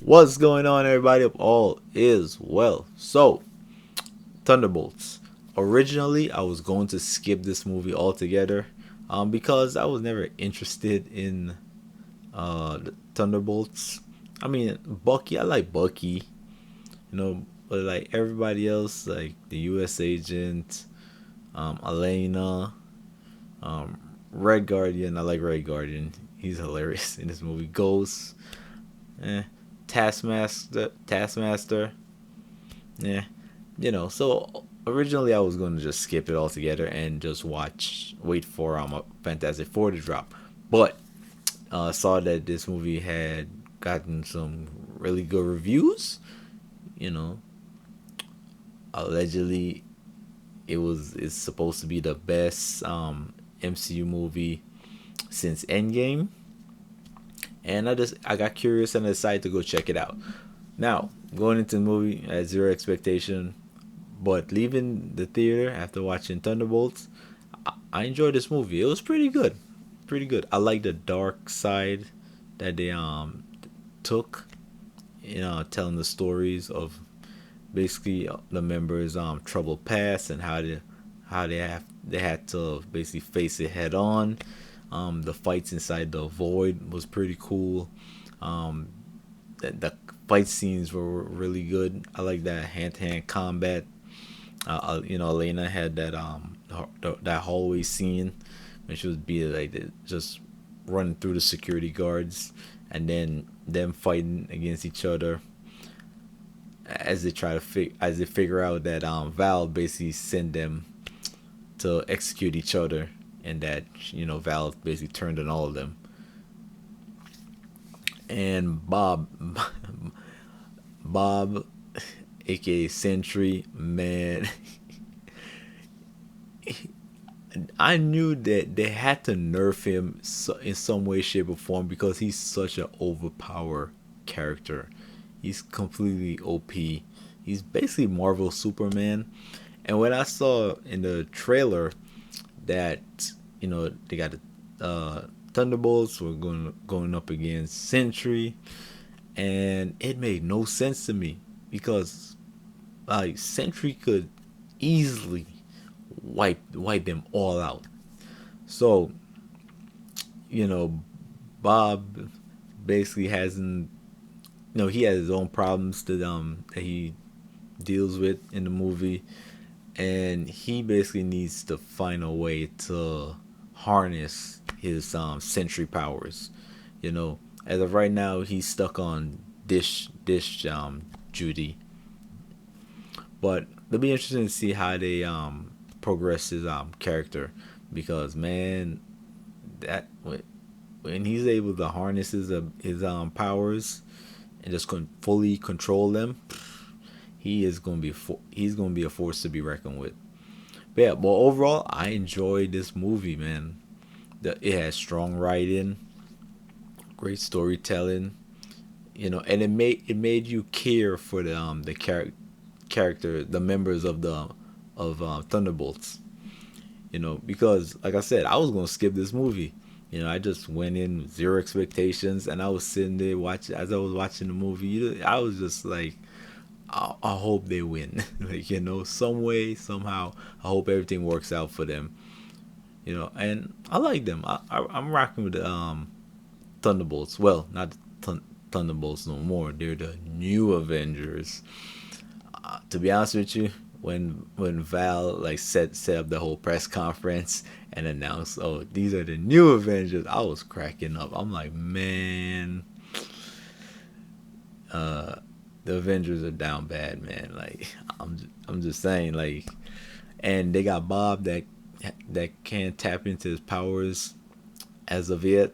What's going on, everybody? Hope all is well. So, Thunderbolts. Originally, I was going to skip this movie altogether, because I was never interested in the Thunderbolts. I mean, Bucky. I like Bucky, but like everybody else, like the U.S. Agent, Elena, Red Guardian. I like Red Guardian. He's hilarious in this movie. Ghost, eh. Taskmaster, yeah. So originally I was going to just skip it altogether and just wait for a Fantastic Four to drop, but saw that this movie had gotten some really good reviews. You know, Allegedly it's supposed to be the best MCU movie since Endgame, and I got curious and I decided to go check it out. Now, going into the movie at zero expectation, but leaving the theater after watching Thunderbolts, I enjoyed this movie. It was pretty good, pretty good. I like the dark side that they took, telling the stories of basically the members' troubled past and how they had to basically face it head on. The fights inside the void was pretty cool. The fight scenes were really good. I like that hand to hand combat. Elena had that hallway scene when she was being like just running through the security guards, and then them fighting against each other as they figure out that Val basically sent them to execute each other, and that Val basically turned on all of them. And Bob, aka Sentry, man, I knew that they had to nerf him in some way, shape, or form because he's such an overpowered character. He's completely OP. He's basically Marvel Superman. And when I saw in the trailer that they got Thunderbolts were going up against Sentry, and it made no sense to me because like Sentry could easily wipe them all out. So Bob basically hasn't he has his own problems that he deals with in the movie, and he basically needs to find a way to harness his Sentry powers. As of right now, he's stuck on dish duty, but it'll be interesting to see how they progress his character, because man, that when he's able to harness his powers and just fully control them, he's gonna be a force to be reckoned with. But yeah, but overall, I enjoyed this movie, man. It has strong writing, great storytelling, and it made you care for the character, the members of Thunderbolts. Because like I said, I was gonna skip this movie. I just went in with zero expectations, and I was sitting there watching. As I was watching the movie, I was just like, I hope they win. Like, some way, somehow, I hope everything works out for them. And I like them. I'm rocking with the Thunderbolts. Well, not Thunderbolts no more. They're the new Avengers. To be honest with you, when Val like set up the whole press conference and announced, "Oh, these are the new Avengers," I was cracking up. I'm like, man, the Avengers are down bad, man. Like, I'm just saying, like, and they got Bob that can't tap into his powers as of yet.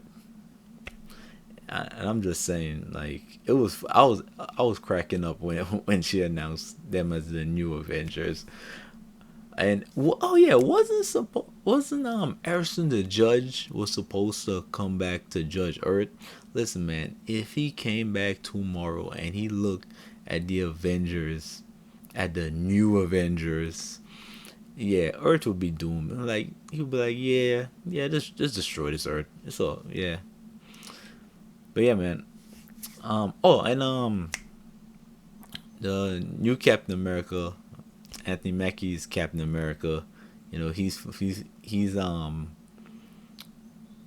And I'm just saying, like, I was cracking up when she announced them as the new Avengers. And oh yeah, wasn't Harrison the Judge was supposed to come back to Judge Earth? Listen, man, if he came back tomorrow and he looked at the Avengers, at the new Avengers, yeah, Earth would be doomed. Like, he would be like, yeah, just destroy this Earth. It's all, yeah. But yeah, man, Oh, and the new Captain America, Anthony Mackie's Captain America. You know, he's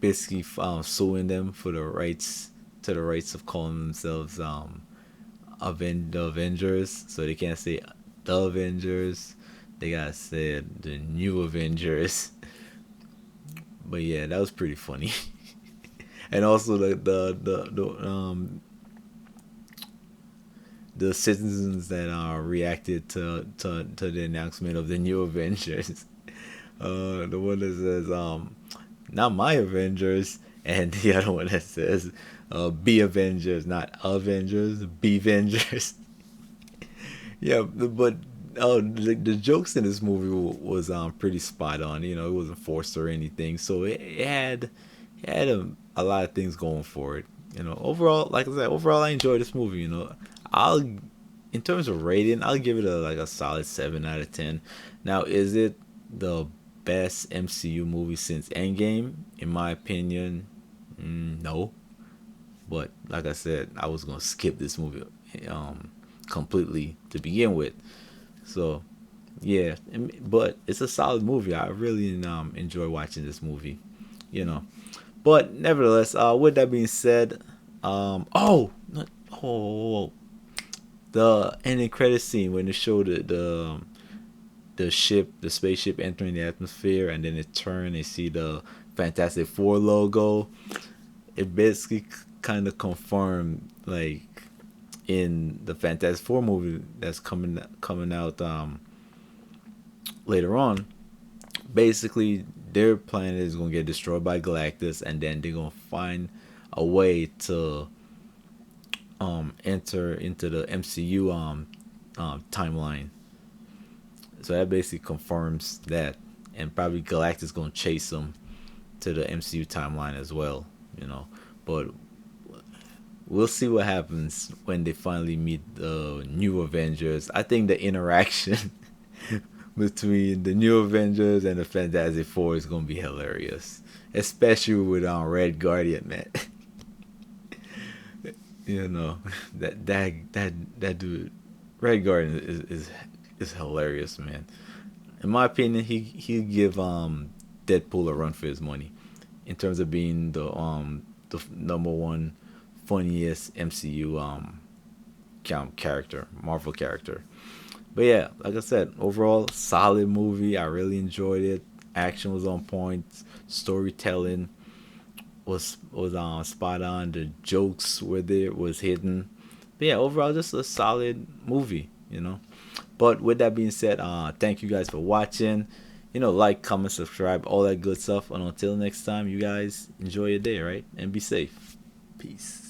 basically suing them for the rights of calling themselves the Avengers. So they can't say the Avengers. They gotta say the new Avengers. But yeah, that was pretty funny. And also the citizens that reacted to the announcement of the new Avengers. The one that says not my Avengers, and the other one that says be Avengers, not Avengers, be Avengers. Yeah, but the jokes in this movie was pretty spot on. You know, it wasn't forced or anything, so it had a lot of things going for it. You know, overall, like I said, overall I enjoyed this movie. You know, I'll in terms of rating, I'll give it a solid 7 out of 10. Now, is it the best MCU movie since Endgame? In my opinion, no. But like I said, I was gonna skip this movie completely to begin with. So yeah, but it's a solid movie. I really enjoy watching this movie. You know, but nevertheless, with that being said, oh, the ending credit scene when they showed the ship, the spaceship entering the atmosphere, and then it turned and see the Fantastic Four logo. It basically kind of confirmed, like, in the Fantastic Four movie that's coming out later on. Basically, their planet is gonna get destroyed by Galactus, and then they're gonna find a way to enter into the MCU timeline. So that basically confirms that, and probably Galactus gonna chase them to the MCU timeline as well. You know, but we'll see what happens when they finally meet the new Avengers. I think the interaction between the new Avengers and the Fantastic Four is gonna be hilarious, especially with Red Guardian, man. You know, that dude, Red Guardian is hilarious, man. In my opinion, he'll give Deadpool a run for his money in terms of being the number one funniest MCU character, Marvel character. But yeah, like I said, overall solid movie. I really enjoyed it. Action was on point. Storytelling was spot on. The jokes were there, was hidden. But yeah, overall just a solid movie, you know. But with that being said, thank you guys for watching. You know, like, comment, subscribe, all that good stuff. And until next time, you guys enjoy your day, right? And be safe. Peace.